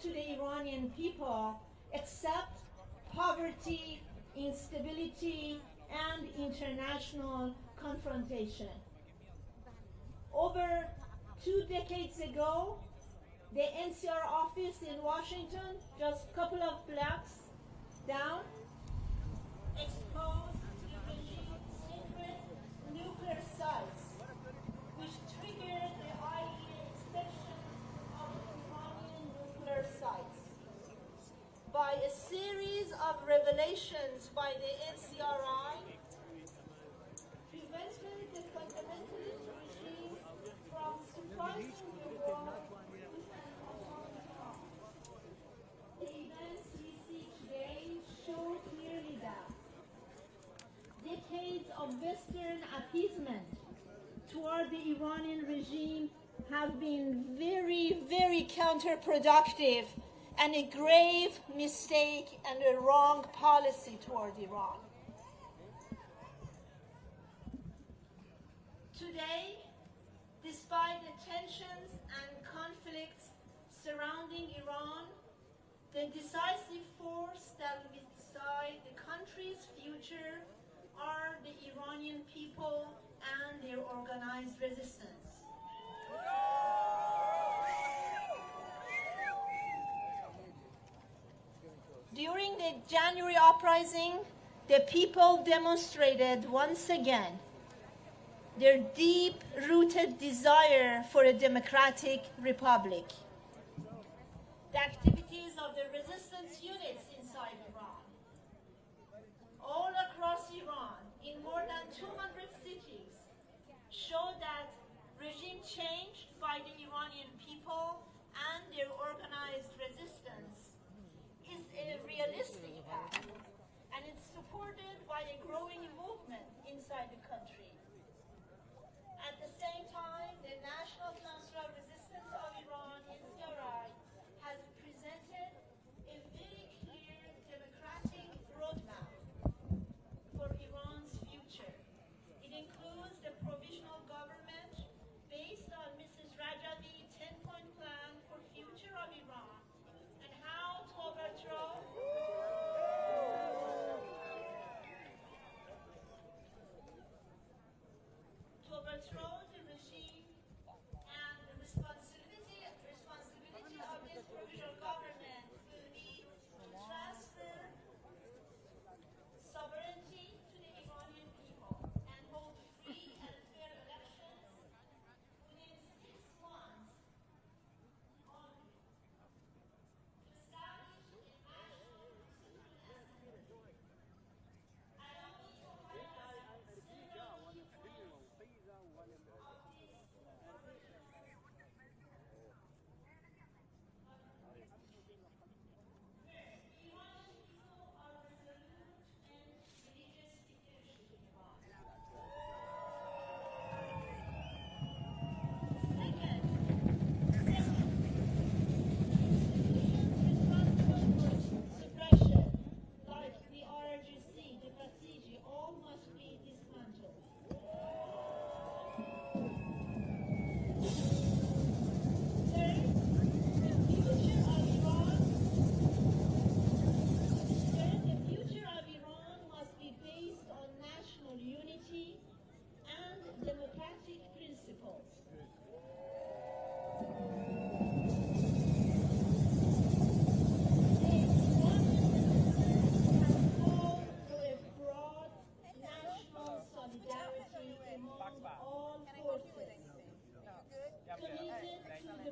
to the Iranian people except poverty, instability, and international confrontation. Over 2 decades ago, the NCR office in Washington, just a couple of blocks down, exposed the regime's secret nuclear sites, which triggered the IAEA inspection of Iranian nuclear sites. By a series of revelations by the NCRI, prevented the fundamentalist regime from surprising the world with an atomic bomb. The events we see today show clearly that decades of Western appeasement toward the Iranian regime have been very, very counterproductive and a grave mistake and a wrong policy toward Iran. Today, despite the tensions and conflicts surrounding Iran, the decisive force that will decide the country's future are the Iranian people and their organized resistance. During the January uprising, the people demonstrated once again their deep-rooted desire for a democratic republic. The activities of the resistance units inside Iran, all across Iran, in more than 200 cities, show that regime change by the Iranian people and their organized resistance is a realistic path, and it's supported by a growing movement inside the country. At the same time, the National Council of Resistance of Iran, NCRI, has presented a very clear democratic roadmap for Iran's future. It includes the provisional government based on Mrs. Rajavi's 10-point plan for future of Iran and how to overthrow the regime, and the responsibility of this provisional government will be to transfer sovereignty to the Iranian people and hold free and fair elections within 6 months only, to establish a national constituent assembly. I don't need to highlight several key points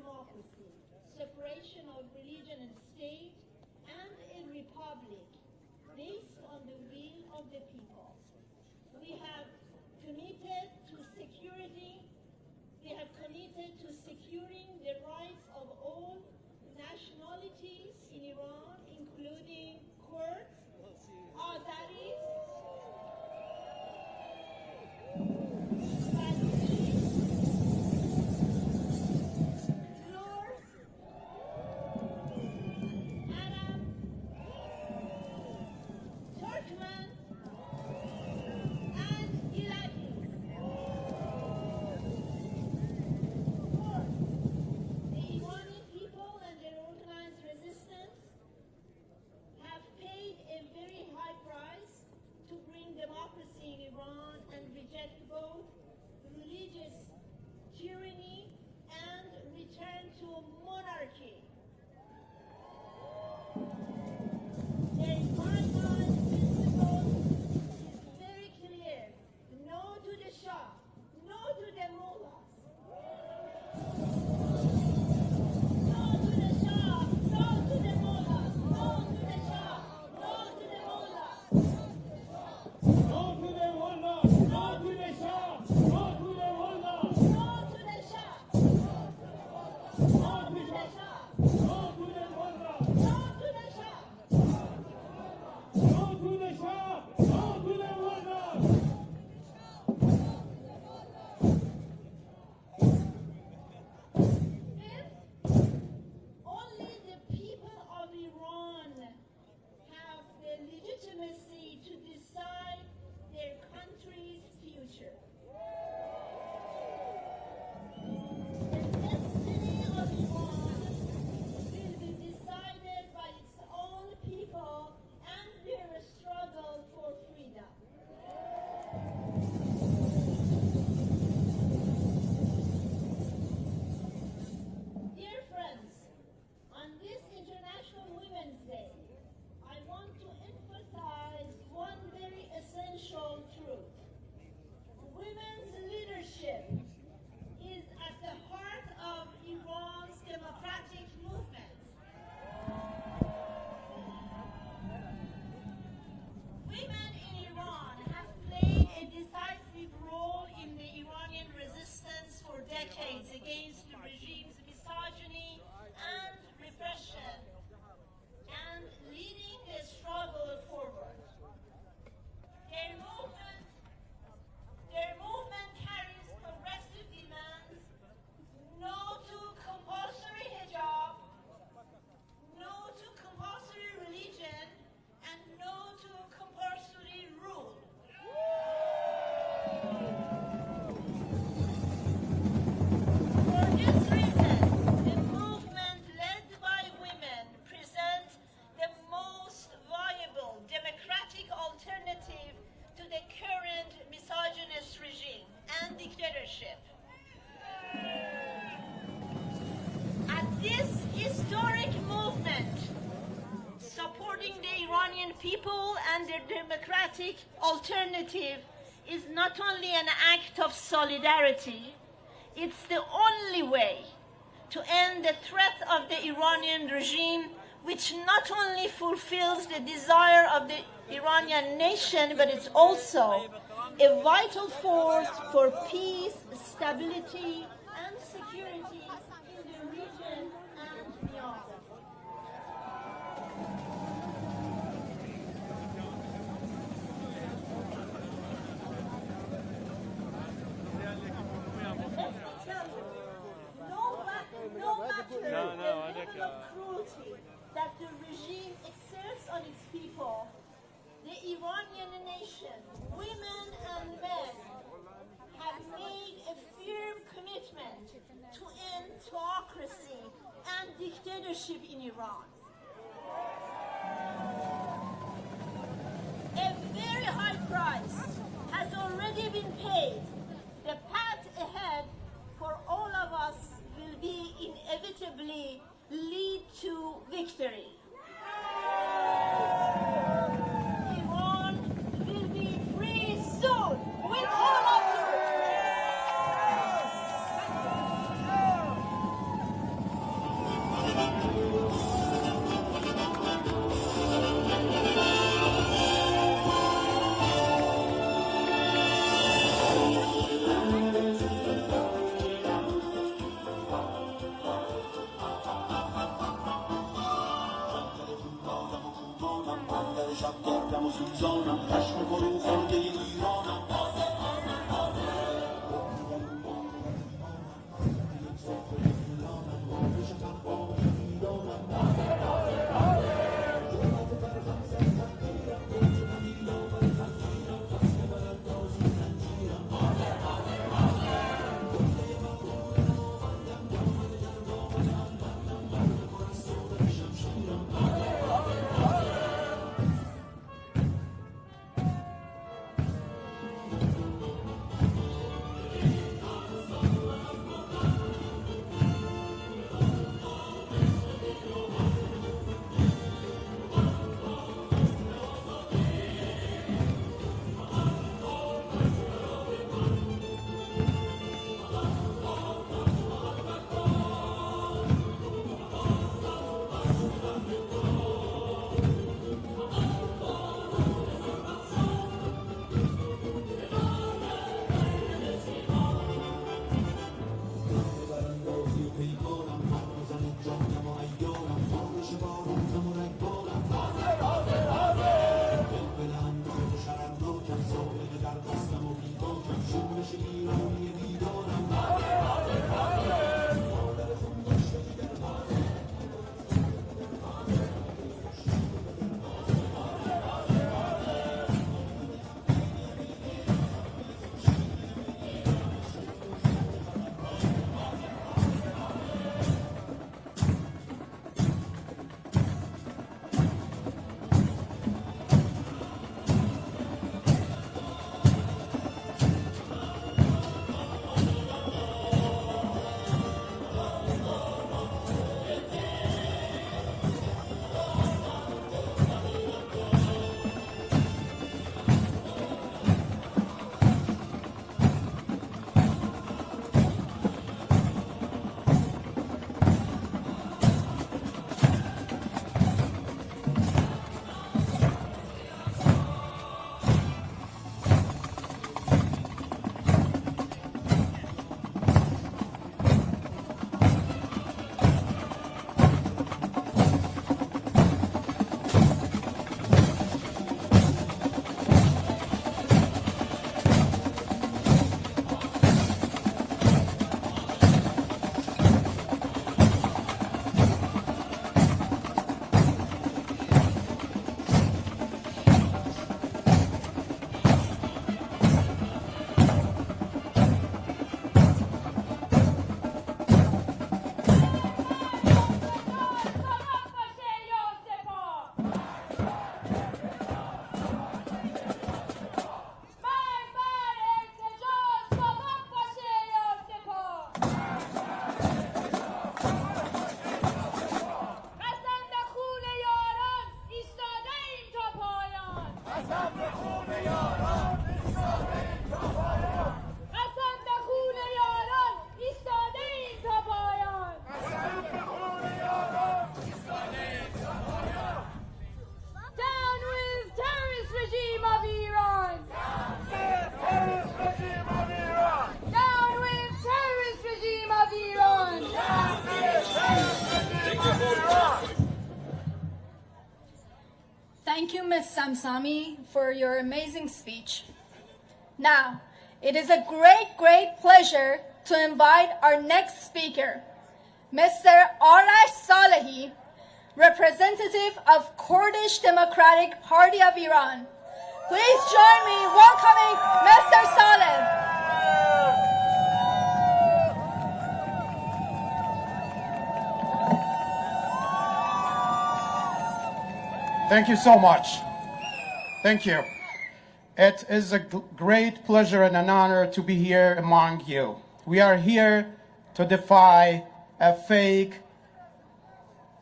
of this separation of religion and state, and a republic based on the will of the people. We have committed to securing the rights of all nationalities in Iran, including Kurds, Azeris, Turkmen, and hierarchy. Their final principle is very clear. No to the Shah, no to the mullahs. No to the Shah, no to the mullahs, no to the Shah, no to the mullahs. No to the mullahs, no to the Shah, no to the mullahs. No to the Shah. No to the Shah, no to the mullahs. No to the Shah. No to the Shah, no to the mullahs. Only the people of Iran have the legitimacy to decide their country's future. The destiny of Iran will be decided by its own people and their struggle for freedom. Dear friends, on this International Women's Day, I want to emphasize one very essential truth. Women's leadership is at the heart of Iran's democratic movement. Women in Iran have played a decisive role in the Iranian resistance for decades against the regime's misogyny and repression, and leading the struggle forward. Their movement carries progressive demands: no to compulsory hijab, no to compulsory religion, and no to compulsory rule. For this reason, the movement led by women presents the most viable democratic alternative to the current misogynist regime and dictatorship. At this historic movement, supporting the Iranian people and their democratic alternative is not only an act of solidarity, it's the only way to end the threat of the Iranian regime, which not only fulfills the desire of the Iranian nation, but it's also a vital force for peace, stability, and security in the region and beyond. Let me tell you, no matter the level of cruelty that the regime exerts on its people, the Iranian nation, women and men, have made a firm commitment to end autocracy and dictatorship in Iran. A very high price has already been paid. The path ahead for all of us will be inevitably lead to victory. Iran will be free soon with all of you. Thank you, Ms. Samsami, for your amazing speech. Now, it is a great pleasure to invite our next speaker, Mr. Arash Salehi, representative of Kurdish Democratic Party of Iran. Please join me in welcoming Mr. Saleh. Thank you so much. Thank you. It is a great pleasure and an honor to be here among you. We are here to defy a fake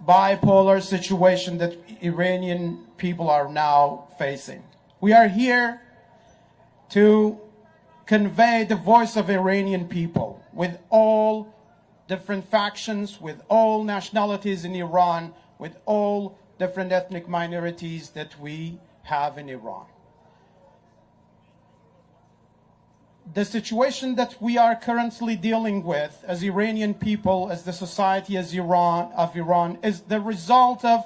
bipolar situation that Iranian people are now facing. We are here to convey the voice of Iranian people with all different factions, with all nationalities in Iran, with all different ethnic minorities that we have in Iran. The situation that we are currently dealing with as Iranian people, as the society of Iran, is the result of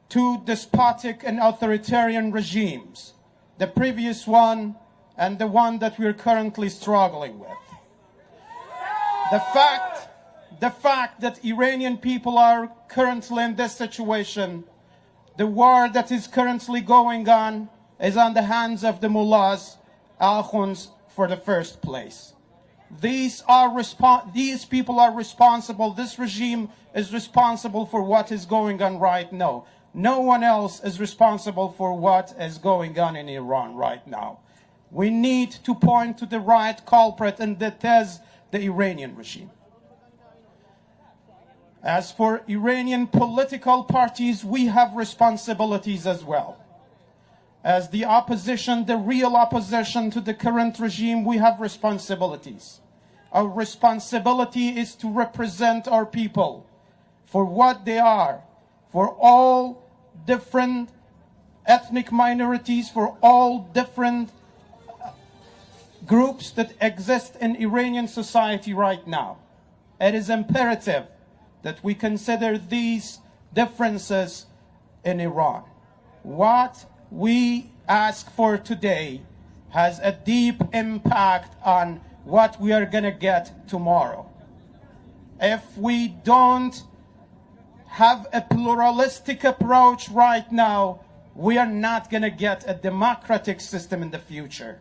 two despotic and authoritarian regimes, the previous one and the one that we're currently struggling with. The fact that Iranian people are currently in this situation, the war that is currently going on is on the hands of the mullahs, Akhuns, for the first place. These people are responsible. This regime is responsible for what is going on right now. No one else is responsible for what is going on in Iran right now. We need to point to the right culprit, and that is the Iranian regime. As for Iranian political parties, we have responsibilities as well. As the opposition, the real opposition to the current regime, we have responsibilities. Our responsibility is to represent our people for what they are, for all different ethnic minorities, for all different groups that exist in Iranian society right now. It is imperative that we consider these differences in Iran. What we ask for today has a deep impact on what we are going to get tomorrow. If we don't have a pluralistic approach right now, we are not going to get a democratic system in the future.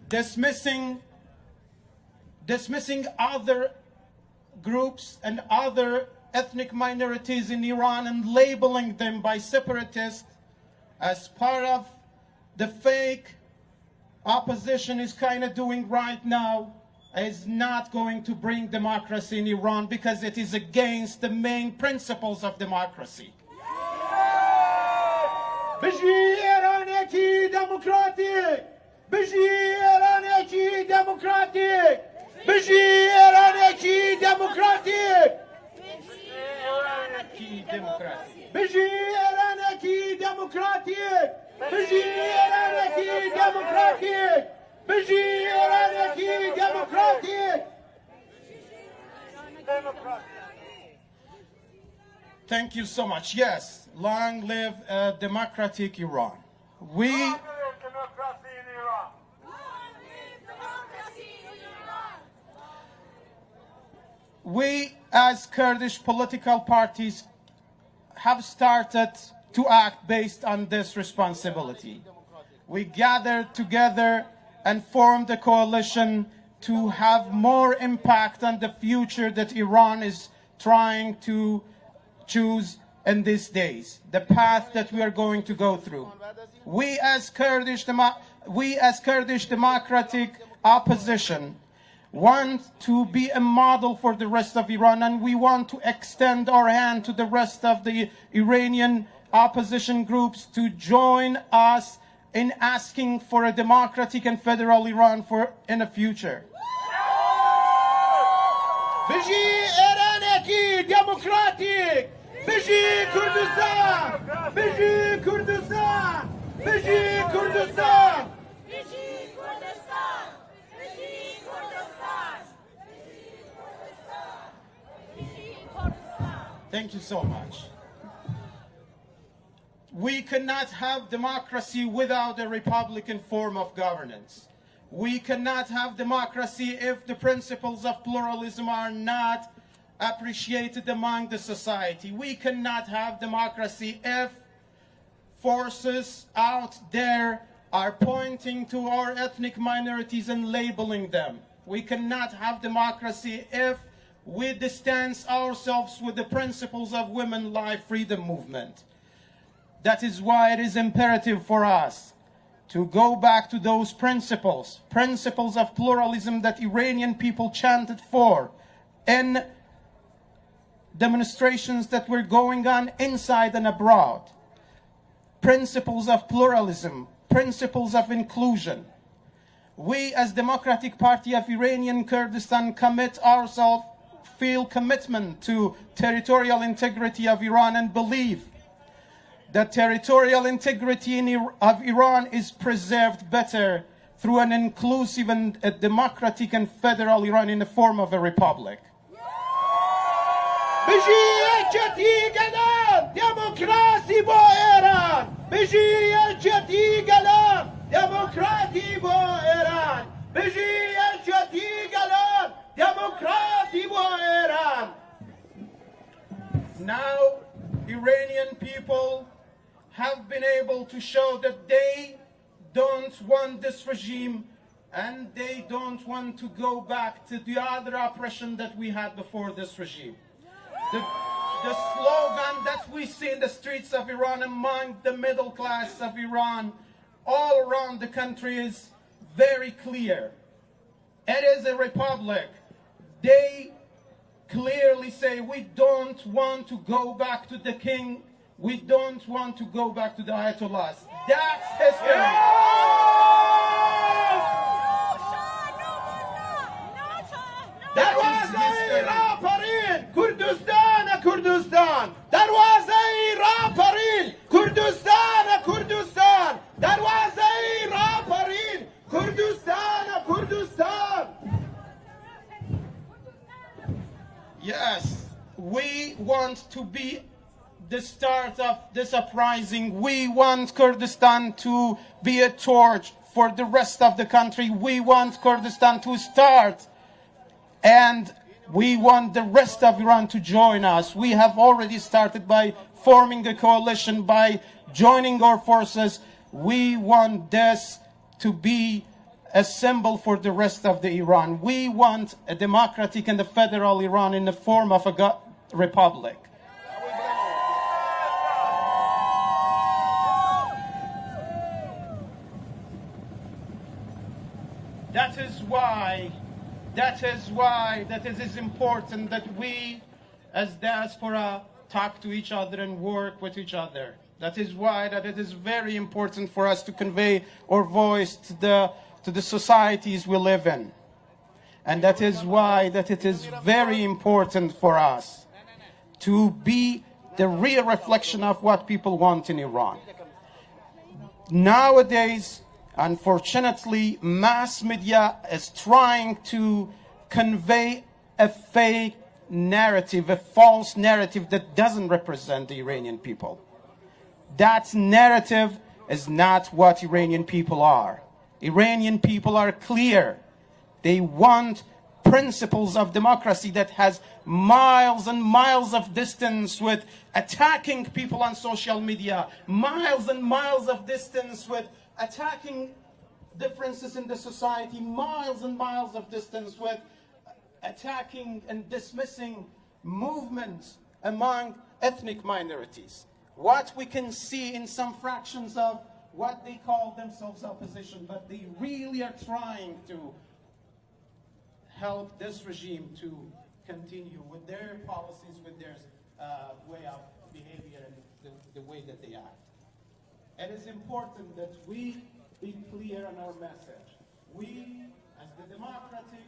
Dismissing other groups and other ethnic minorities in Iran and labeling them by separatists as part of the fake opposition is kind of doing right now is not going to bring democracy in Iran, because it is against the main principles of democracy. Thank you so much. Yes, long live democratic Iran. We, as Kurdish political parties, have started to act based on this responsibility. We gathered together and formed a coalition to have more impact on the future that Iran is trying to choose in these days, the path that we are going to go through. We as Kurdish democratic opposition want to be a model for the rest of Iran, and we want to extend our hand to the rest of the Iranian opposition groups to join us in asking for a democratic and federal Iran in the future. Biji Iranaki democratic! Biji Kurdistan! Biji Kurdistan! Biji Kurdistan! Thank you so much. We cannot have democracy without a republican form of governance. We cannot have democracy if the principles of pluralism are not appreciated among the society. We cannot have democracy if forces out there are pointing to our ethnic minorities and labeling them. We cannot have democracy if we distance ourselves with the principles of women life freedom movement. That is why it is imperative for us to go back to those principles of pluralism that Iranian people chanted for in demonstrations that were going on inside and abroad. Principles of pluralism, principles of inclusion. We as Democratic Party of Iranian Kurdistan commit ourselves, feel commitment to territorial integrity of Iran and believe that territorial integrity of Iran is preserved better through an inclusive and a democratic and federal Iran in the form of a republic. دموکراسی با ایران بجی یکتی گلان دموکراتی با ایران بجی یکتی گلان دموکراتی با ایران. Now Iranian people have been able to show that they don't want this regime and they don't want to go back to the other oppression that we had before this regime. The slogan that we see in the streets of Iran among the middle class of Iran all around the country is very clear. It is a republic. They clearly say we don't want to go back to the king. We don't want to go back to the Ayatollahs. That's history. دروازه را پرین کردستان کردستان دروازه را پرین کردستان کردستان دروازه را پرین کردستان کردستان. Yes, we want to be the start of this uprising. We want Kurdistan to be a torch for the rest of the country. We want Kurdistan to start, and we want the rest of Iran to join us. We have already started by forming a coalition, by joining our forces. We want this to be a symbol for the rest of the Iran. We want a democratic and a federal Iran in the form of a republic. That is important that we as diaspora talk to each other and work with each other. That is why that it is very important for us to convey our voice to the societies we live in. And that is why that it is very important for us to be the real reflection of what people want in Iran. Nowadays, unfortunately, mass media is trying to convey a fake narrative, a false narrative that doesn't represent the Iranian people. That narrative is not what Iranian people are. Iranian people are clear. They want principles of democracy that has miles and miles of distance with attacking people on social media, miles and miles of distance with attacking differences in the society, miles and miles of distance with attacking and dismissing movements among ethnic minorities. What we can see in some fractions of what they call themselves opposition, but they really are trying to help this regime to continue with their policies, with their way of behavior and the way that they act. It is important that we be clear on our message. We, as the Democratic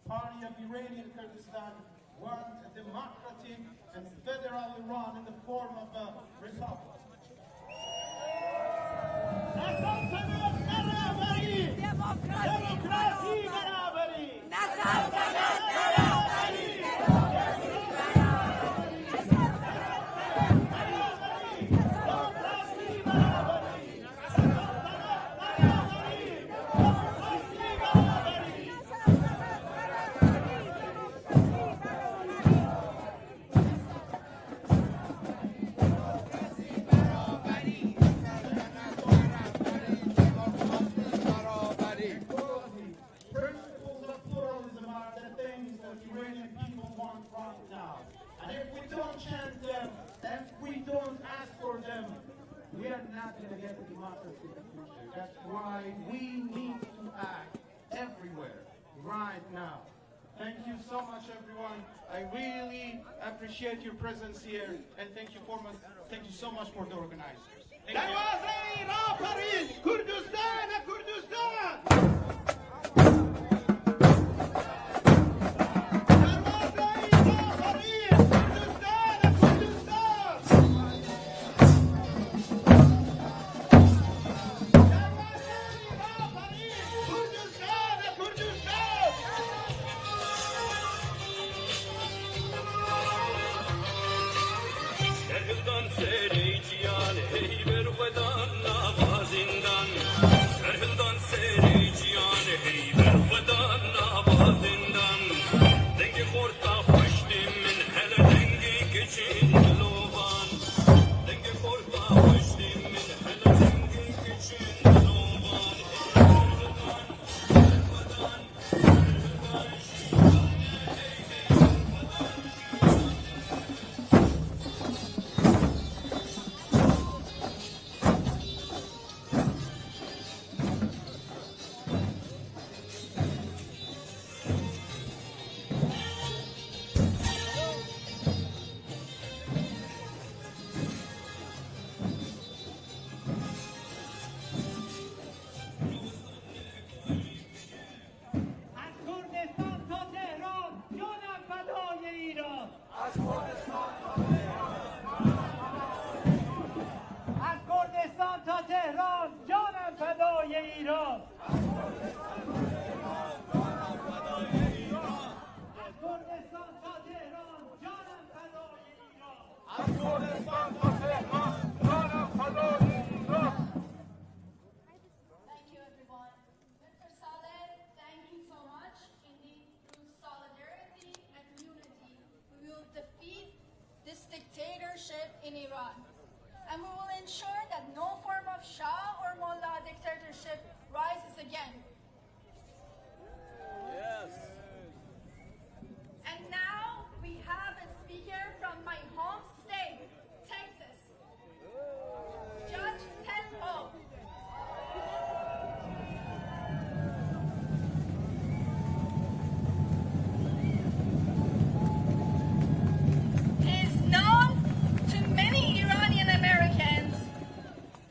Party of Iranian Kurdistan, want a democratic and federal Iran in the form of a republic. don't chant them, if we don't ask for them, we are not going to get a democracy in the future. That's why we need to act everywhere right now. Thank you so much, everyone. I really appreciate your presence here, and thank you so much for the organizers. Thank you. Kurdistan, Kurdistan! in Iran. And we will ensure that no form of Shah or Mullah dictatorship rises again. Yes. And now we have a speaker from my home state, Texas, Judge Ted Poe. He is known to many Iranian Americans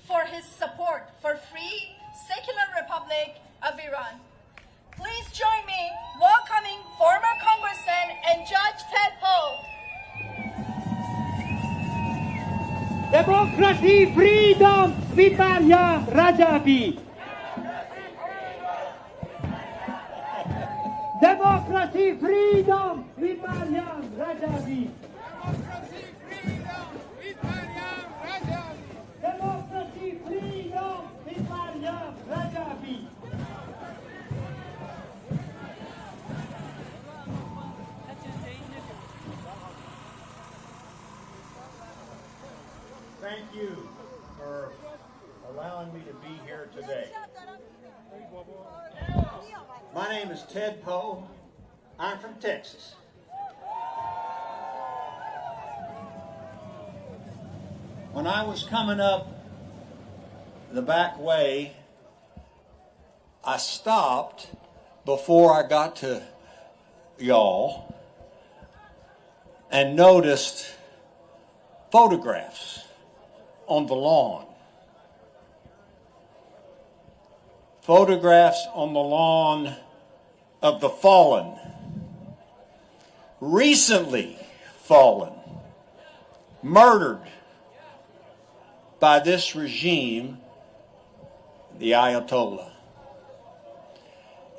for his support for free, secular Republic of Iran. Please join me welcoming former Congressman and Judge Ted Poe. Democracy, freedom, with Maria Rajabi. Democracy, freedom, with Maria Rajabi. Democracy, freedom, with Maria Rajabi. Thank you for allowing me to be here today. My name is Ted Poe. I'm from Texas. When I was coming up the back way, I stopped before I got to y'all and noticed photographs on the lawn. Photographs on the lawn of the fallen, recently fallen, murdered by this regime, the Ayatollah.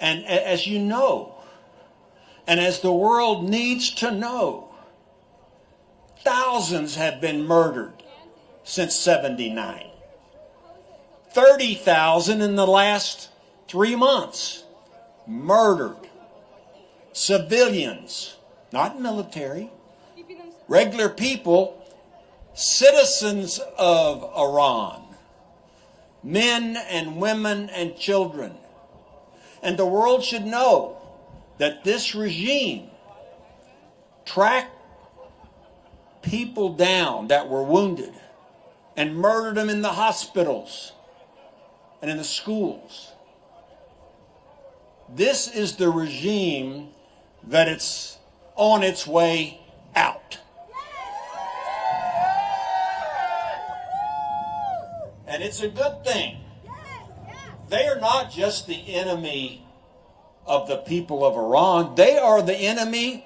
And as you know, and as the world needs to know, thousands have been murdered since '79. 30,000 in the last 3 months. Murdered. Civilians, not military, regular people, citizens of Iran, men and women and children. And the world should know that this regime tracked people down that were wounded and murdered them in the hospitals and in the schools. This is the regime that it's on its way out. And it's a good thing. They are not just the enemy of the people of Iran. They are the enemy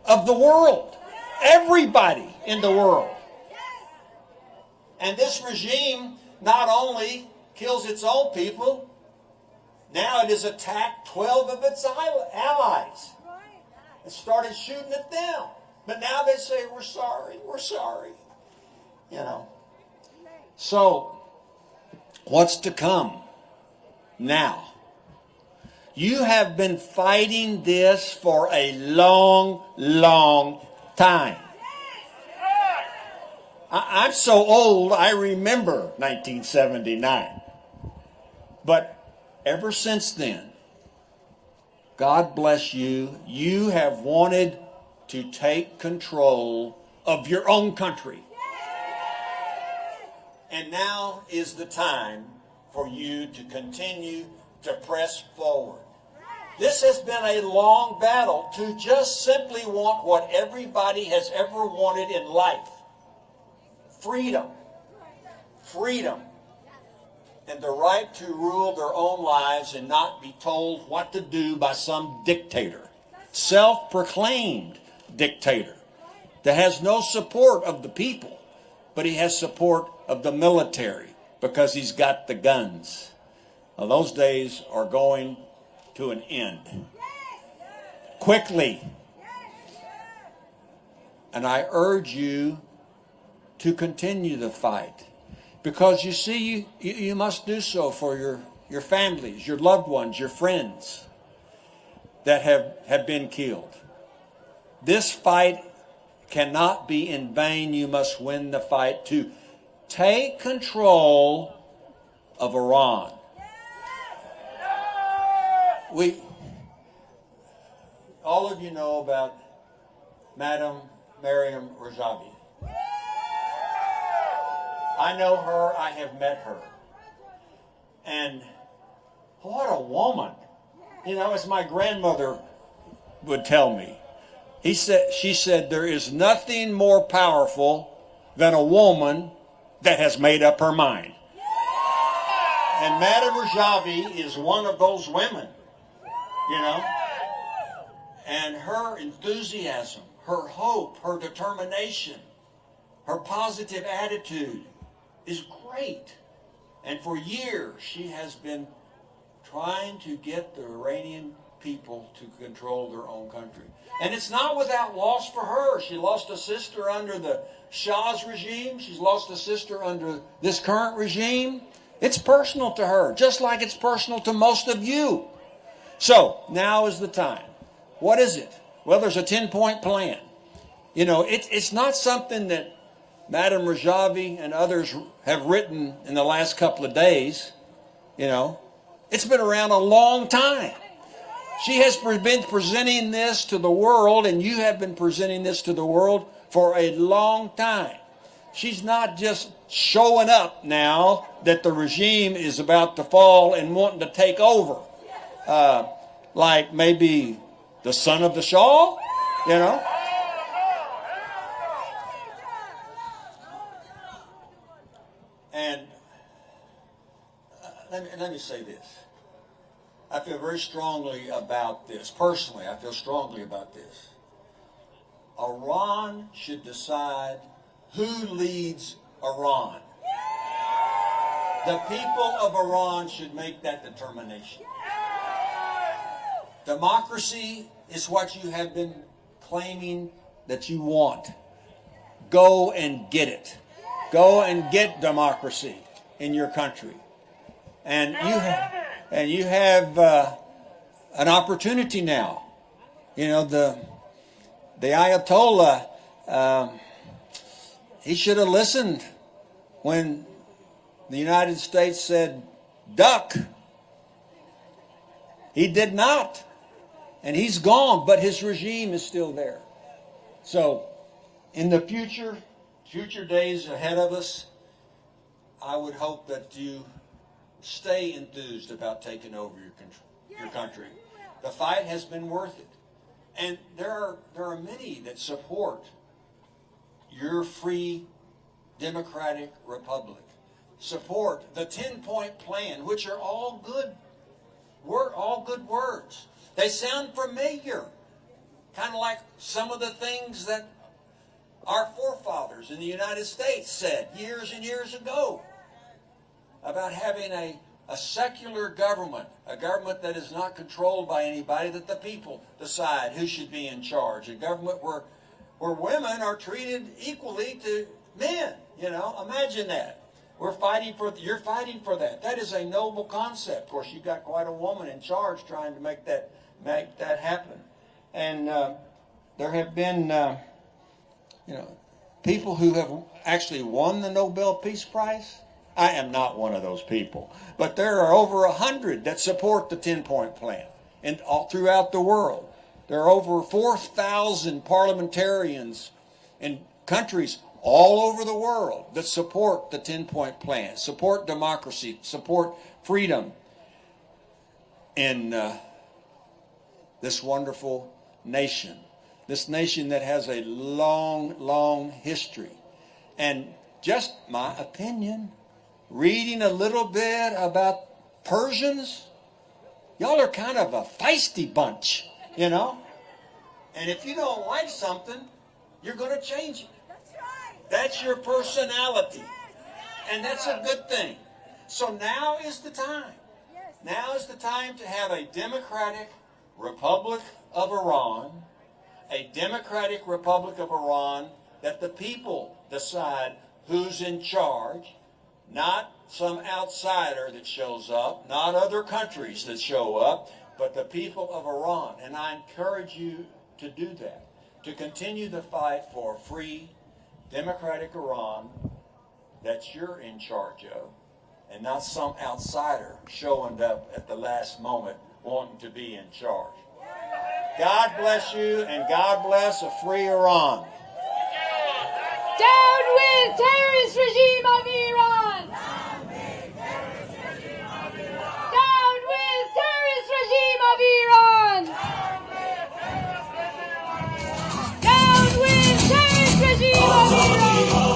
of the world. Everybody in the world. And this regime not only kills its own people, now it has attacked 12 of its allies and started shooting at them. But now they say, we're sorry, you know. So, what's to come now? You have been fighting this for a long, long time. I'm so old, I remember 1979. But ever since then, God bless you, you have wanted to take control of your own country. And now is the time for you to continue to press forward. This has been a long battle to just simply want what everybody has ever wanted in life. Freedom. Freedom. And the right to rule their own lives and not be told what to do by some dictator. Self-proclaimed dictator that has no support of the people, but he has support of the military because he's got the guns. Now, those days are going to an end. Quickly. And I urge you to continue the fight. Because you see, you must do so for your families, your loved ones, your friends that have been killed. This fight cannot be in vain. You must win the fight to take control of Iran. All of you know about Madam Maryam Rajavi. I know her, I have met her. And what a woman. You know, as my grandmother would tell me. She said, there is nothing more powerful than a woman that has made up her mind. And Madam Rajavi is one of those women, you know. And her enthusiasm, her hope, her determination, her positive attitude is great. And for years, she has been trying to get the Iranian people to control their own country. And it's not without loss for her. She lost a sister under the Shah's regime. She's lost a sister under this current regime. It's personal to her, just like it's personal to most of you. So, now is the time. What is it? Well, there's a 10-point plan. You know, it's not something that Madam Rajavi and others have written in the last couple of days. You know, it's been around a long time. She has been presenting this to the world, and you have been presenting this to the world for a long time. She's not just showing up now that the regime is about to fall and wanting to take over, like maybe the son of the Shah, you know. And let me say this. I feel very strongly about this. Personally, I feel strongly about this. Iran should decide who leads Iran. The people of Iran should make that determination. Democracy is what you have been claiming that you want. Go and get it. Go and get democracy in your country. And you have an opportunity now. You know, the Ayatollah, he should have listened when the United States said, duck. He did not. And he's gone, but his regime is still there. So in the future days ahead of us, I would hope that you stay enthused about taking over your country. The fight has been worth it. And there are many that support your free democratic republic, support the 10-point plan, which are all good words. They sound familiar, kind of like some of the things that our forefathers in the United States said years and years ago about having a secular government, a government that is not controlled by anybody, that the people decide who should be in charge, a government where women are treated equally to men. You know, imagine that. You're fighting for that. That is a noble concept. Of course, you've got quite a woman in charge trying to make that happen. And there have been, people who have actually won the Nobel Peace Prize. I am not one of those people, but there are over 100 that support the 10-point plan, and all throughout the world. There are over 4,000 parliamentarians in countries all over the world that support the 10-point plan, support democracy, support freedom in this wonderful nation. This nation that has a long, long history. And just my opinion, reading a little bit about Persians, y'all are kind of a feisty bunch, you know? And if you don't like something, you're going to change it. That's right. That's your personality. And that's a good thing. So now is the time. Now is the time to have a democratic Republic of Iran, a democratic Republic of Iran that the people decide who's in charge, not some outsider that shows up, not other countries that show up, but the people of Iran. And I encourage you to do that, to continue the fight for free, democratic Iran that you're in charge of, and not some outsider showing up at the last moment wanting to be in charge. God bless you, and God bless a free Iran. Down with terrorist regime of Iran! Down with terrorist regime of Iran! Down with terrorist regime of Iran!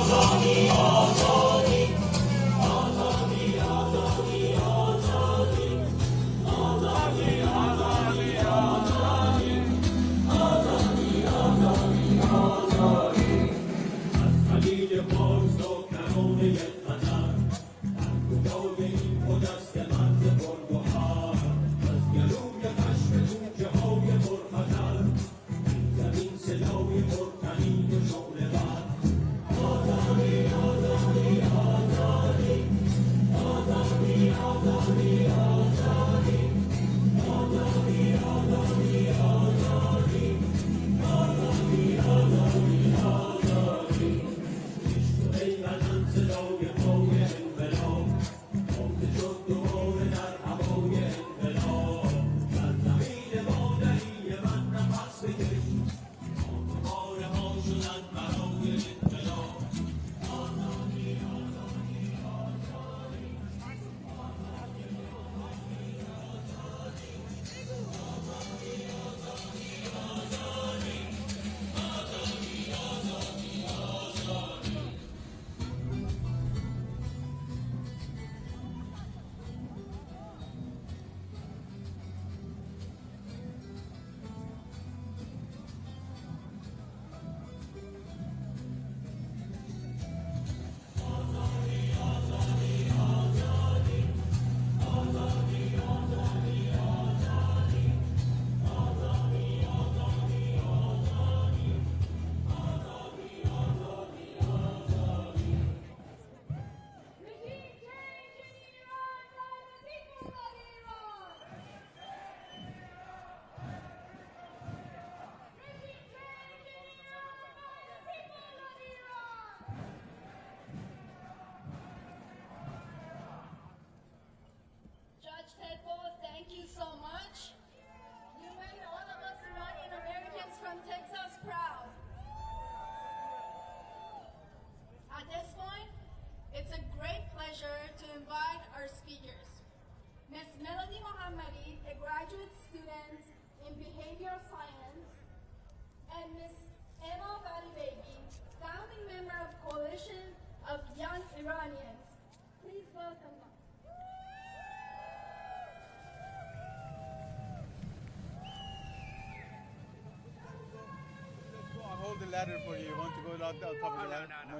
ladder for you. You want to go out top of the ladder? No.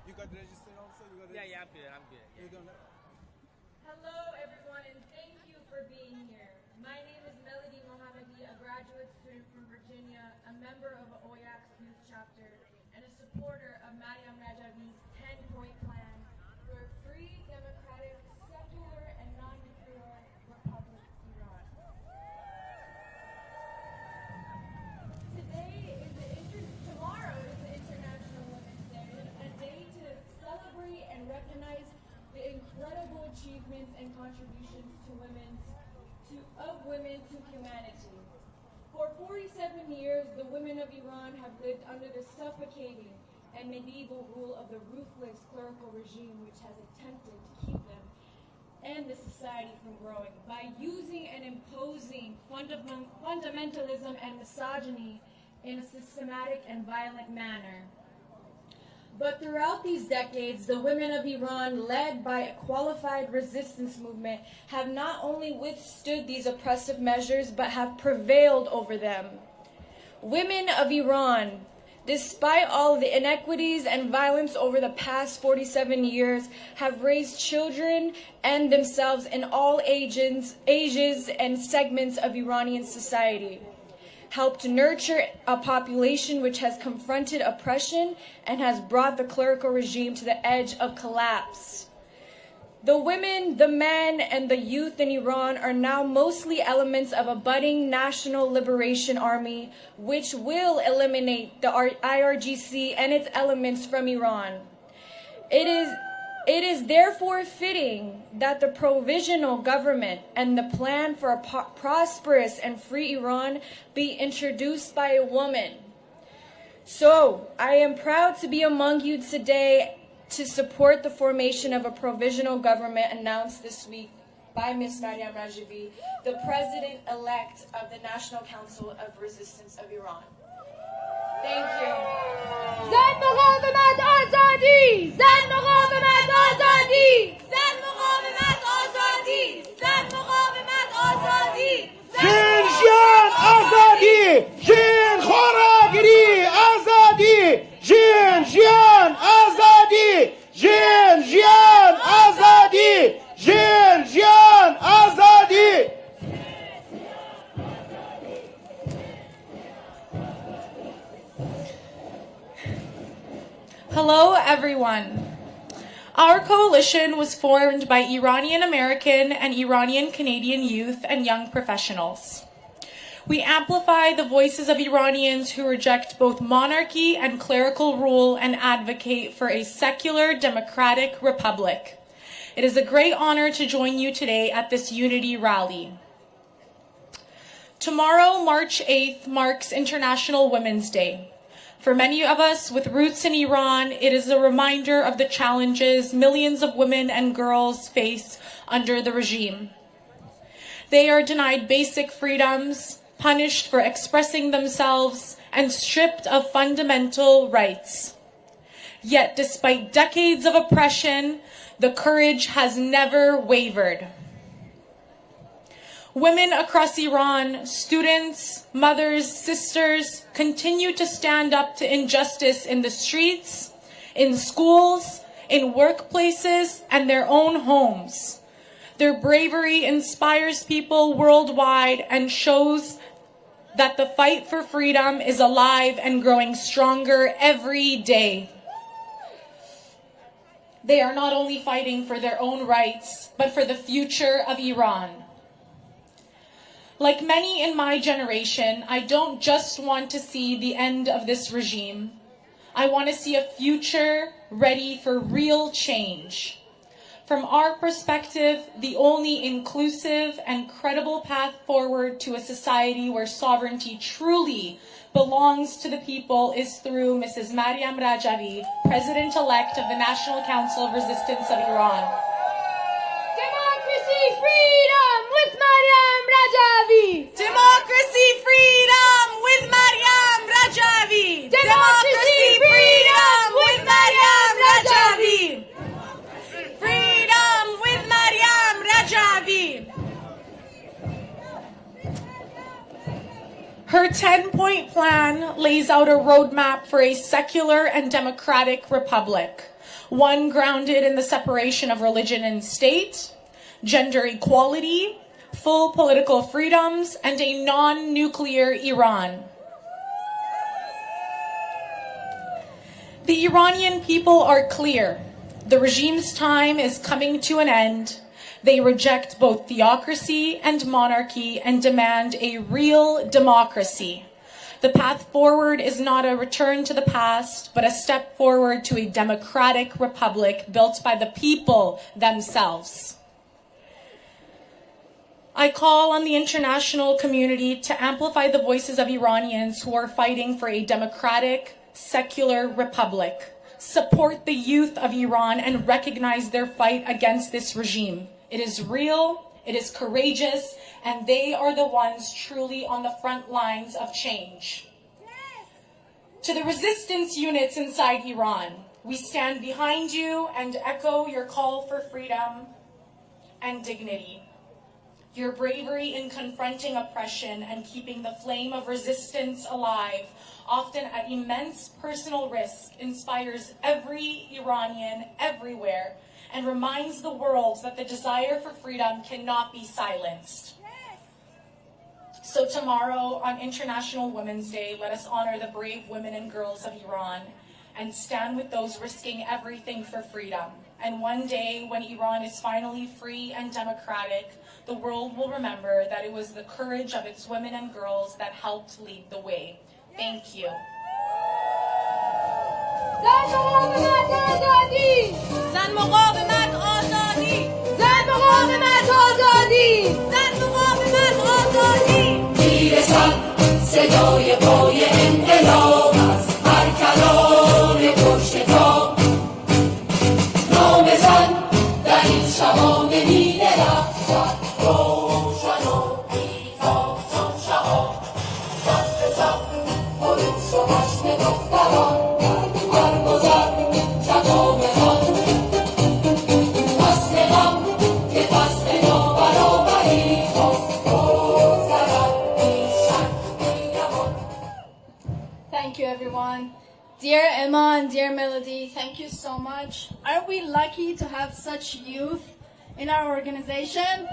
You got registered also? You got Yeah, I'm good. You don't know? Hello, everyone, and thank you for being here. My name is Melody Mohammadi, a graduate student from Virginia, a member of OYAC's youth chapter, and a supporter of Mariam Rajavi's 10-point plan for a free, democratic, secular, and non-nuclear Republic of Iran. Tomorrow is the International Women's Day, a day to celebrate and recognize the incredible achievements and contributions of women to humanity. For 47 years, the women of Iran have lived under the suffocating and medieval rule of the ruthless clerical regime, which has attempted to keep them and the society from growing by using and imposing fundamentalism and misogyny in a systematic and violent manner. But throughout these decades, the women of Iran, led by a qualified resistance movement, have not only withstood these oppressive measures, but have prevailed over them. Women of Iran, despite all the inequities and violence over the past 47 years, have raised children and themselves in all ages and segments of Iranian society, helped nurture a population which has confronted oppression and has brought the clerical regime to the edge of collapse. The women, the men, and the youth in Iran are now mostly elements of a budding national liberation army, which will eliminate the IRGC and its elements from Iran. It is therefore fitting that the provisional government and the plan for a prosperous and free Iran be introduced by a woman. So, I am proud to be among you today to support the formation of a provisional government announced this week by Ms. Mariam Rajavi, the President-elect of the National Council of Resistance of Iran. Thank you. زن مقاومت آزادی! زن مقاومت آزادی! زن مقاومت آزادی! زن مقاومت آزادی! جنجان آزادی! جن خوراگری آزادی! جنجان آزادی! جنجان آزادی! جنجان آزادی! Hello, everyone. Our coalition was formed by Iranian American and Iranian Canadian youth and young professionals. We amplify the voices of Iranians who reject both monarchy and clerical rule and advocate for a secular, democratic republic. It is a great honor to join you today at this unity rally. Tomorrow, March 8th, marks International Women's Day. For many of us with roots in Iran, it is a reminder of the challenges millions of women and girls face under the regime. They are denied basic freedoms, punished for expressing themselves, and stripped of fundamental rights. Yet, despite decades of oppression, the courage has never wavered. Women across Iran, students, mothers, sisters, continue to stand up to injustice in the streets, in schools, in workplaces, and their own homes. Their bravery inspires people worldwide and shows that the fight for freedom is alive and growing stronger every day. They are not only fighting for their own rights, but for the future of Iran. Like many in my generation, I don't just want to see the end of this regime. I want to see a future ready for real change. From our perspective, the only inclusive and credible path forward to a society where sovereignty truly belongs to the people is through Mrs. Mariam Rajavi, President-elect of the National Council of Resistance of Iran. Democracy, freedom with Mariam Rajavi! Democracy, freedom with Mariam Rajavi! Democracy, freedom with Mariam Rajavi! Freedom with Mariam Rajavi! Her 10-point plan lays out a roadmap for a secular and democratic republic, one grounded in the separation of religion and state, gender equality, full political freedoms, and a non-nuclear Iran. The Iranian people are clear. The regime's time is coming to an end. They reject both theocracy and monarchy and demand a real democracy. The path forward is not a return to the past, but a step forward to a democratic republic built by the people themselves. I call on the international community to amplify the voices of Iranians who are fighting for a democratic, secular republic. Support the youth of Iran and recognize their fight against this regime. It is real, it is courageous, and they are the ones truly on the front lines of change. To the resistance units inside Iran, we stand behind you and echo your call for freedom and dignity. Your bravery in confronting oppression and keeping the flame of resistance alive, often at immense personal risk, inspires every Iranian everywhere and reminds the world that the desire for freedom cannot be silenced. So tomorrow, on International Women's Day, let us honor the brave women and girls of Iran and stand with those risking everything for freedom. And one day, when Iran is finally free and democratic, the world will remember that it was the courage of its women and girls that helped lead the way. Thank you. زن مقاومت آزادی زن مقاومت آزادی زن مقاومت آزادی زن مقاومت آزادی میرسد صدای پای انقلاب از هر کنار پشت تاب نام زن در این شبان نیل رخشد روشن و بیتاب چون شهاب صف به صف خروش و حشم دختران Thank you, everyone. Dear Emma and dear Melody, thank you so much. Aren't we lucky to have such youth in our organization?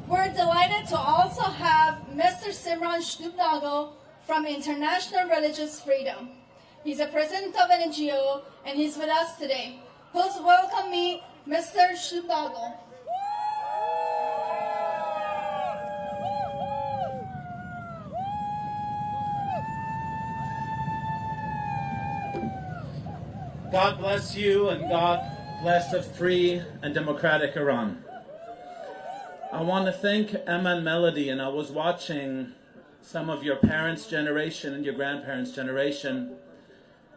We're delighted to also have Mr. Simran Shnupdago from International Religious Freedom. He's a president of an NGO and he's with us today. Please welcome me, Mr. Shnupdago. God bless you and God bless a free and democratic Iran. I want to thank Emma and Melody, and I was watching some of your parents' generation and your grandparents' generation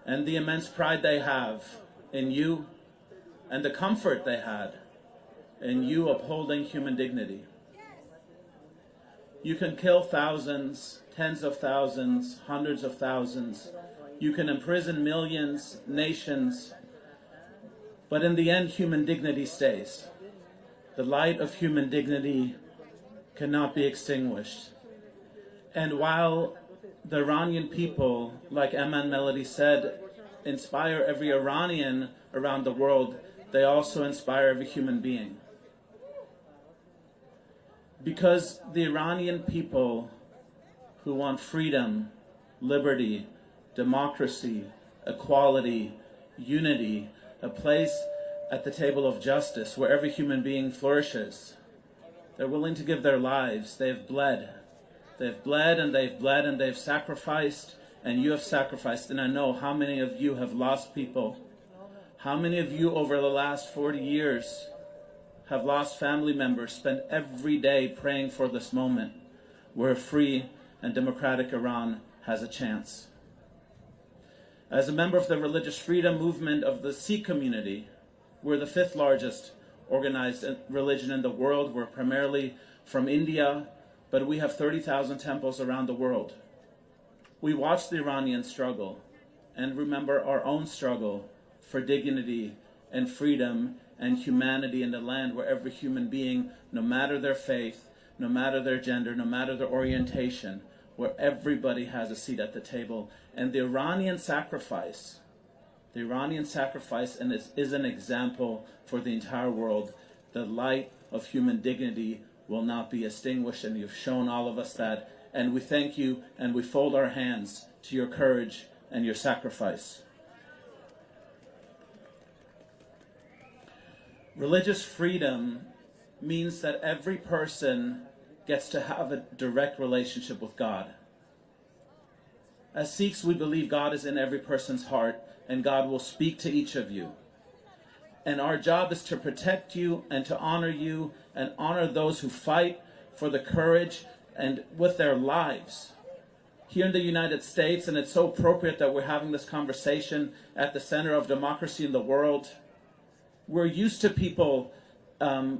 and the immense pride they have in you and the comfort they had in you upholding human dignity. You can kill thousands, tens of thousands, hundreds of thousands. You can imprison millions, nations, but in the end, human dignity stays. The light of human dignity cannot be extinguished. And while the Iranian people, like Emma and Melody said, inspire every Iranian around the world, they also inspire every human being. Because the Iranian people who want freedom, liberty, democracy, equality, unity, a place at the table of justice where every human being flourishes. They're willing to give their lives. They've bled. They've bled and they've bled and they've sacrificed, and you have sacrificed. And I know how many of you have lost people. How many of you over the last 40 years have lost family members, spent every day praying for this moment where a free and democratic Iran has a chance. As a member of the religious freedom movement of the Sikh community, we're the 5th largest organized religion in the world. We're primarily from India, but we have 30,000 temples around the world. We watch the Iranian struggle and remember our own struggle for dignity and freedom and humanity in the land where every human being, no matter their faith, no matter their gender, no matter their orientation, where everybody has a seat at the table. And the Iranian sacrifice and is an example for the entire world. The light of human dignity will not be extinguished, and you've shown all of us that. And we thank you, and we fold our hands to your courage and your sacrifice. Religious freedom means that every person gets to have a direct relationship with God. As Sikhs, we believe God is in every person's heart, and God will speak to each of you. And our job is to protect you and to honor you and honor those who fight for the courage and with their lives. Here in the United States, and it's so appropriate that we're having this conversation at the center of democracy in the world, we're used to people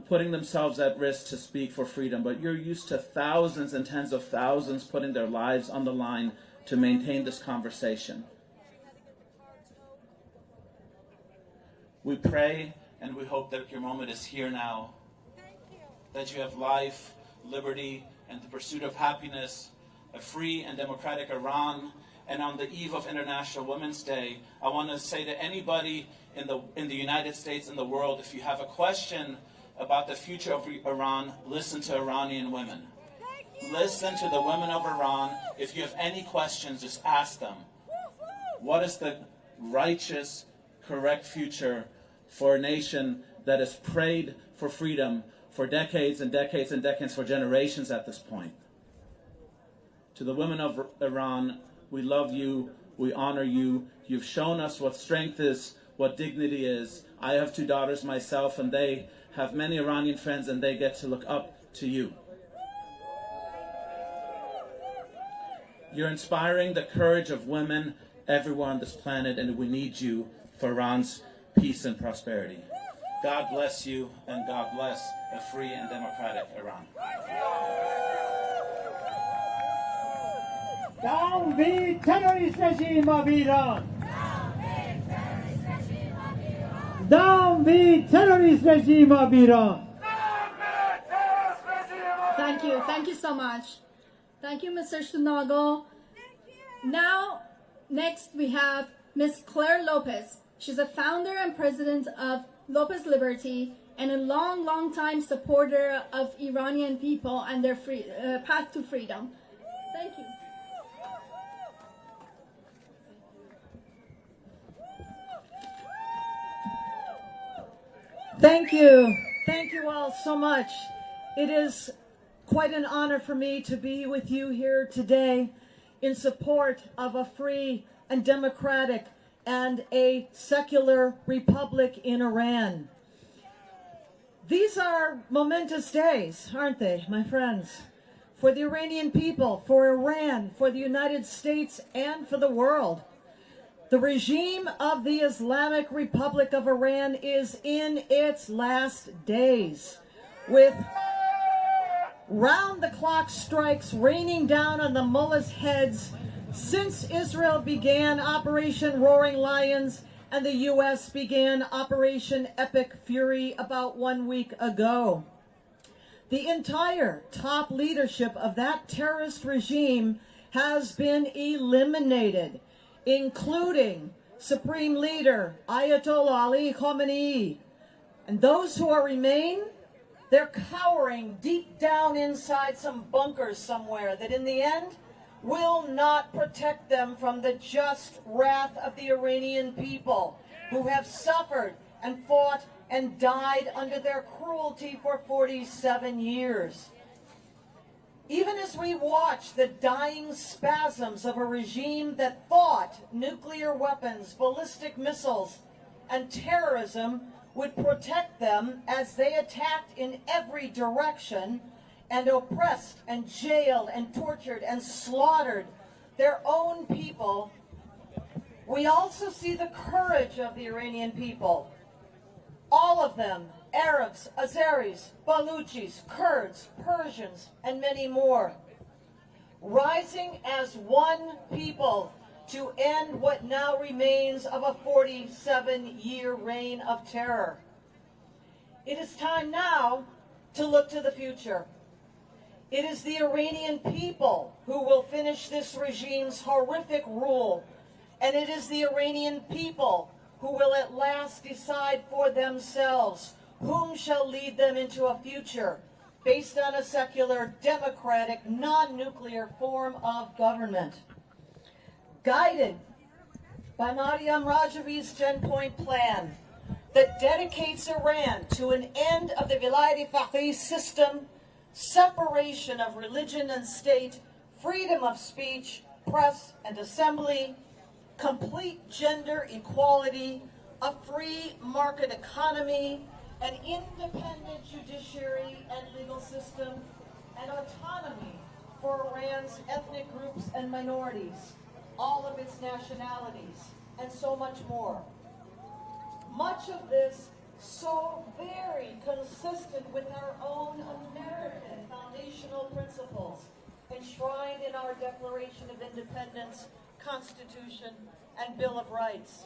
putting themselves at risk to speak for freedom, but you're used to thousands and tens of thousands putting their lives on the line to maintain this conversation. We pray and we hope that your moment is here now, that you have life, liberty, and the pursuit of happiness, a free and democratic Iran. And on the eve of International Women's Day, I want to say to anybody in the United States and the world, if you have a question about the future of Iran, listen to Iranian women. Listen to the women of Iran. If you have any questions, just ask them. What is the righteous, correct future for a nation that has prayed for freedom for decades and decades and decades, for generations at this point? To the women of Iran, we love you, we honor you. You've shown us what strength is, what dignity is. I have 2 daughters myself, and they have many Iranian friends, and they get to look up to you. You're inspiring the courage of women everywhere on this planet, and we need you for Iran's peace and prosperity. God bless you, and God bless a free and democratic Iran. Down the terrorist regime of Iran! Down the terrorist regime of Iran! Thank you so much. Thank you, Mr. Sunago. Now, next we have Ms. Claire Lopez. She's a founder and president of Lopez Liberty and a long time supporter of Iranian people and their path to freedom. Thank you. Thank you. Thank you all so much. It is quite an honor for me to be with you here today in support of a free and democratic and a secular republic in Iran. These are momentous days, aren't they, my friends? For the Iranian people, for Iran, for the United States, and for the world. The regime of the Islamic Republic of Iran is in its last days, with round-the-clock strikes raining down on the mullahs' heads since Israel began Operation Roaring Lions and the U.S. began Operation Epic Fury about 1 week ago. The entire top leadership of that terrorist regime has been eliminated, including Supreme Leader Ayatollah Ali Khamenei. And those who remain, they're cowering deep down inside some bunkers somewhere that in the end will not protect them from the just wrath of the Iranian people who have suffered and fought and died under their cruelty for 47 years. Even as we watch the dying spasms of a regime that thought nuclear weapons, ballistic missiles, and terrorism would protect them as they attacked in every direction and oppressed and jailed and tortured and slaughtered their own people, we also see the courage of the Iranian people. All of them, Arabs, Azeris, Baluchis, Kurds, Persians, and many more, rising as one people to end what now remains of a 47-year reign of terror. It is time now to look to the future. It is the Iranian people who will finish this regime's horrific rule, and it is the Iranian people who will at last decide for themselves whom shall lead them into a future based on a secular, democratic, non-nuclear form of government. Guided by Mariam Rajavi's 10-point plan that dedicates Iran to an end of the Vilayat-e-Faqih system, separation of religion and state, freedom of speech, press and assembly, complete gender equality, a free market economy, an independent judiciary and legal system, and autonomy for Iran's ethnic groups and minorities, all of its nationalities, and so much more. Much of this so very consistent with our own American foundational principles enshrined in our Declaration of Independence, Constitution, and Bill of Rights.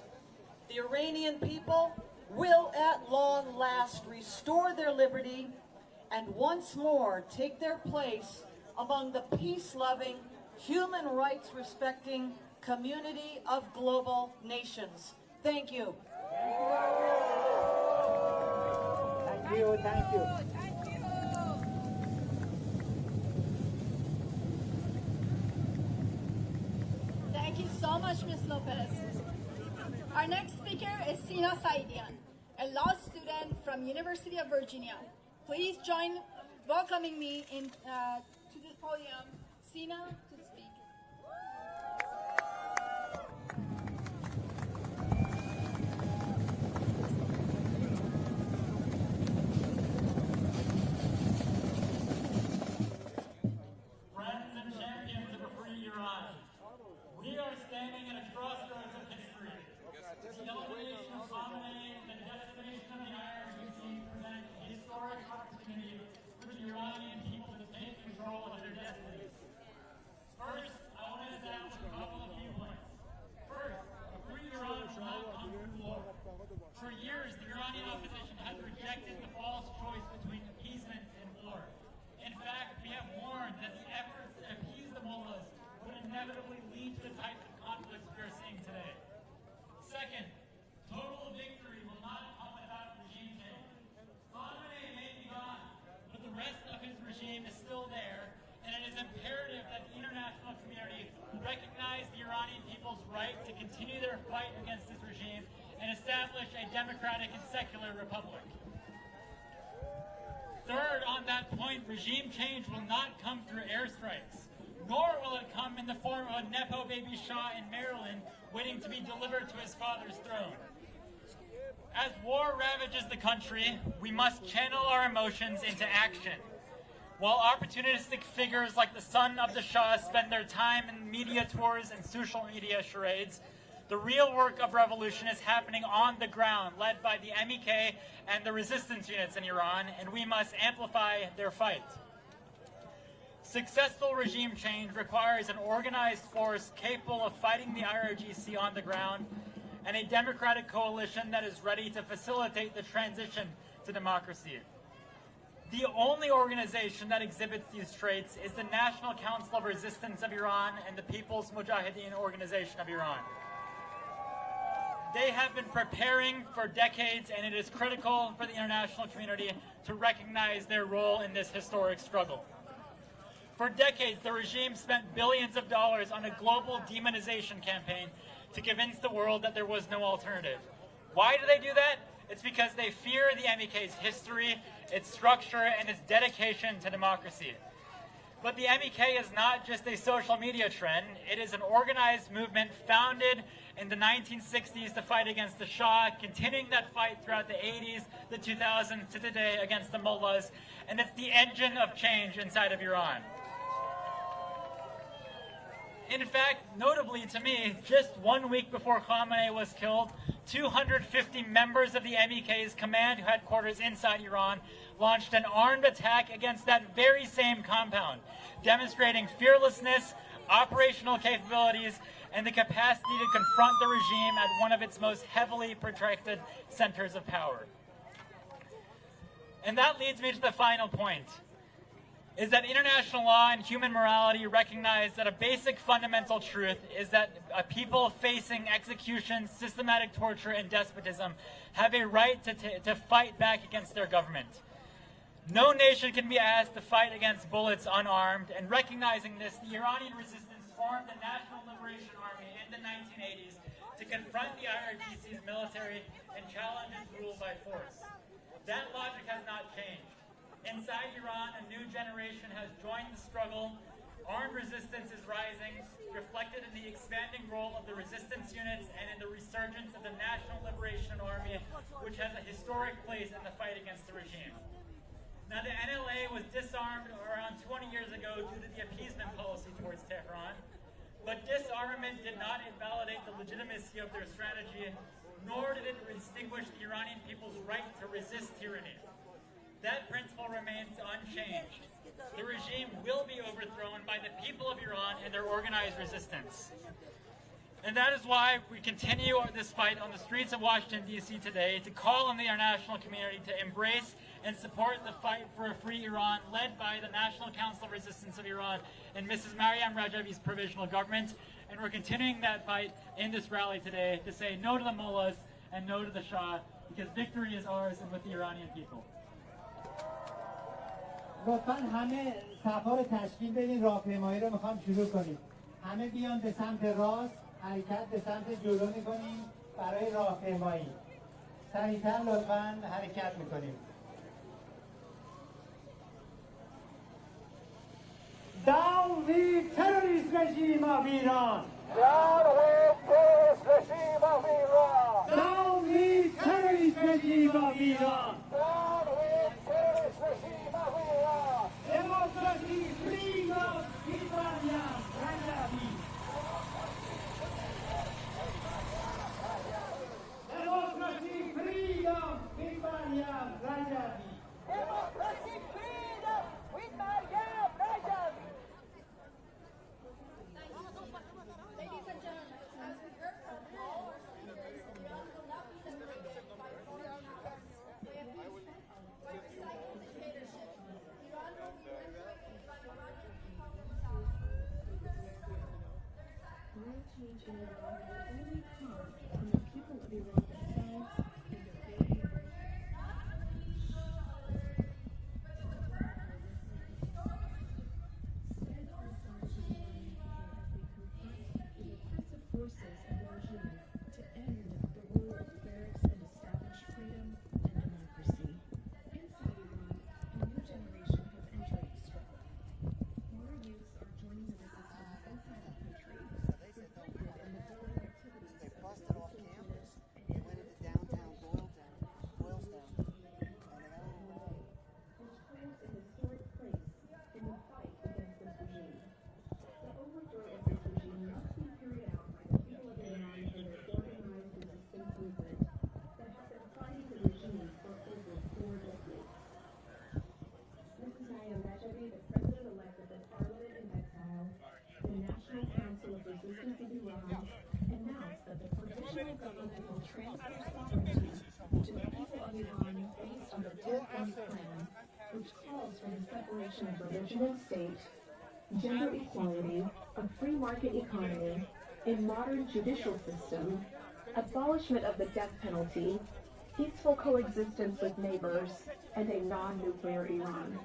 The Iranian people will at long last restore their liberty and once more take their place among the peace-loving, human rights-respecting community of global nations. Thank you. Thank you, thank you. Thank you so much, Ms. Lopez. Our next speaker is Sina Saidian, a law student from University of Virginia. Please join welcoming me to the podium, Sina, to speak. Friends and champions of a free Iran, we are standing at a crossroads of history. The elimination of Khamenei and the decimation of the iron regime present a historic opportunity for the Iranian people to take control of their destinies. First, I want to establish a couple of key points. First, a free Iran will not come through war. For years, the Iranian opposition has rejected the false choice between appeasement and war. In fact, we have warned that the efforts to appease the mullahs would inevitably lead to the types of conflicts we are seeing today. Second, total victory will not come without regime change. Khamenei may be gone, but the rest of his regime is still there, and it is imperative that the international community recognize the Iranian people's right to continue their fight against this regime and establish a democratic and secular republic. Third, on that point, regime change will not come through airstrikes, nor will it come in the form of a Nepo baby Shah in Maryland waiting to be delivered to his father's throne. As war ravages the country, we must channel our emotions into action. While opportunistic figures like the son of the Shah spend their time in media tours and social media charades, the real work of revolution is happening on the ground, led by the MEK and the resistance units in Iran, and we must amplify their fight. Successful regime change requires an organized force capable of fighting the IRGC on the ground, and a democratic coalition that is ready to facilitate the transition to democracy. The only organization that exhibits these traits is the National Council of Resistance of Iran and the People's Mujahideen Organization of Iran. They have been preparing for decades, and it is critical for the international community to recognize their role in this historic struggle. For decades, the regime spent billions of dollars on a global demonization campaign to convince the world that there was no alternative. Why do they do that? It's because they fear the MEK's history, its structure, and its dedication to democracy. But the MEK is not just a social media trend. It is an organized movement founded in the 1960s to fight against the Shah, continuing that fight throughout the 80s, the 2000s, to today against the mullahs, and it's the engine of change inside of Iran. In fact, notably to me, just 1 week before Khamenei was killed, 250 members of the MEK's command headquarters inside Iran launched an armed attack against that very same compound, demonstrating fearlessness, operational capabilities, and the capacity to confront the regime at one of its most heavily protected centers of power. And that leads me to the final point, is that international law and human morality recognize that a basic fundamental truth is that a people facing execution, systematic torture, and despotism have a right to fight back against their government. No nation can be asked to fight against bullets unarmed, and recognizing this, the Iranian resistance formed the National Liberation Army in the 1980s to confront the IRGC's military and challenge its rule by force. That logic has not changed. Inside Iran, a new generation has joined the struggle. Armed resistance is rising, reflected in the expanding role of the resistance units and in the resurgence of the National Liberation Army, which has a historic place in the fight against the regime. Now, the NLA was disarmed around 20 years ago due to the appeasement policy towards Tehran, but disarmament did not invalidate the legitimacy of their strategy, nor did it extinguish the Iranian people's right to resist tyranny. That principle remains unchanged. The regime will be overthrown by the people of Iran and their organized resistance. And that is why we continue this fight on the streets of Washington, D.C. today to call on the international community to embrace and support the fight for a free Iran led by the National Council of Resistance of Iran and Mrs. Maryam Rajavi's provisional government. And we're continuing that fight in this rally today to say no to the mullahs and no to the Shah, because victory is ours and with the Iranian people. لطفاً همه صفا رو تشکیل بدین، راهپیمایی رو میخوام شروع کنیم. همه بیان به سمت راست، حرکت به سمت جلو میکنیم برای راهپیمایی. سریعتر لطفاً حرکت میکنیم. Down the terrorist regime of Iran! Down with terrorist regime of Iran! Down the terrorist regime of Iran! Down with terrorist regime of Iran! Democracy, freedom, Iranian, Rajavi! Democracy, freedom, Iranian, Rajavi! Democracy, freedom, with Maryam Rajavi! Ladies and gentlemen, as we heard from all our speakers, Iran will not be liberated by foreign powers, by appeasement, by recycled dictatorship. Iran will be liberated by Iranian people themselves through their struggle, their sacrifice. Real change in Iran will only come from the people of Iran themselves and their daily work. Forces of the regime to end the rule of barracks and establish freedom and democracy. Inside Iran, a new generation has entered the struggle. More youths are joining the resistance inside the country, reflected in the daily activities of resistance units and downtown Boylston, which holds a historic place in the fight against this regime. The overthrow of this regime must be carried out by the people of Iran in their organized resistance movement that have been fighting the regime for over 4 decades. Mrs. Maryam Rajavi, the President-elect of the Parliament in Exile, the National Council of Resistance of Iran, announced that the provisional government will transfer sovereignty to the people of Iran based on the 10-point plan, which calls for the separation of religion and state, gender equality, a free market economy, a modern judicial system, abolishment of the death penalty, peaceful coexistence with neighbors, and a non-nuclear Iran.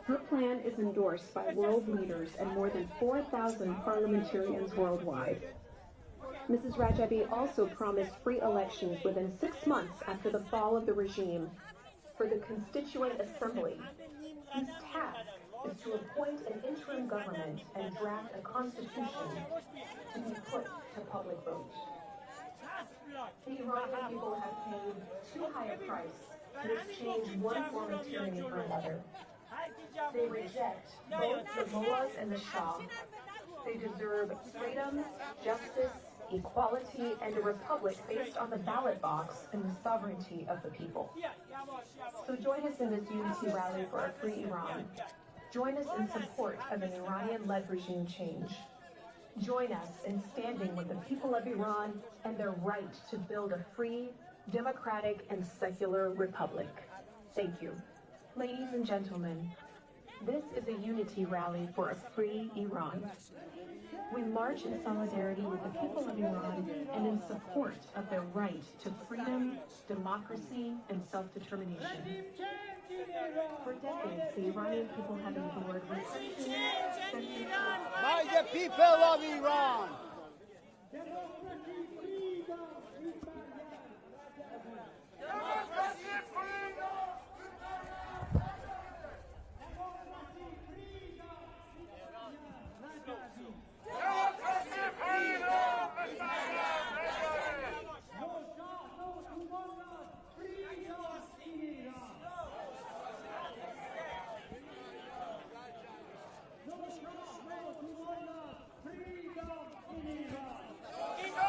Her plan is endorsed by world leaders and more than 4,000 parliamentarians worldwide. Mrs. Rajavi also promised free elections within 6 months after the fall of the regime for the Constituent Assembly, whose task is to appoint an interim government and draft a constitution to be put to public vote. The Iranian people have paid too high a price to exchange one form of tyranny for another. They reject both the mullahs and the Shah. They deserve freedom, justice, equality, and a republic based on the ballot box and the sovereignty of the people. So join us in this unity rally for a free Iran. Join us in support of an Iranian-led regime change. Join us in standing with the people of Iran and their right to build a free, democratic, and secular republic. Thank you. Ladies and gentlemen, this is a unity rally for a free Iran. We march in solidarity with the people of Iran and in support of their right to freedom, democracy, and self-determination. For decades, the Iranian people have endured repression by the people of Iran. Iran!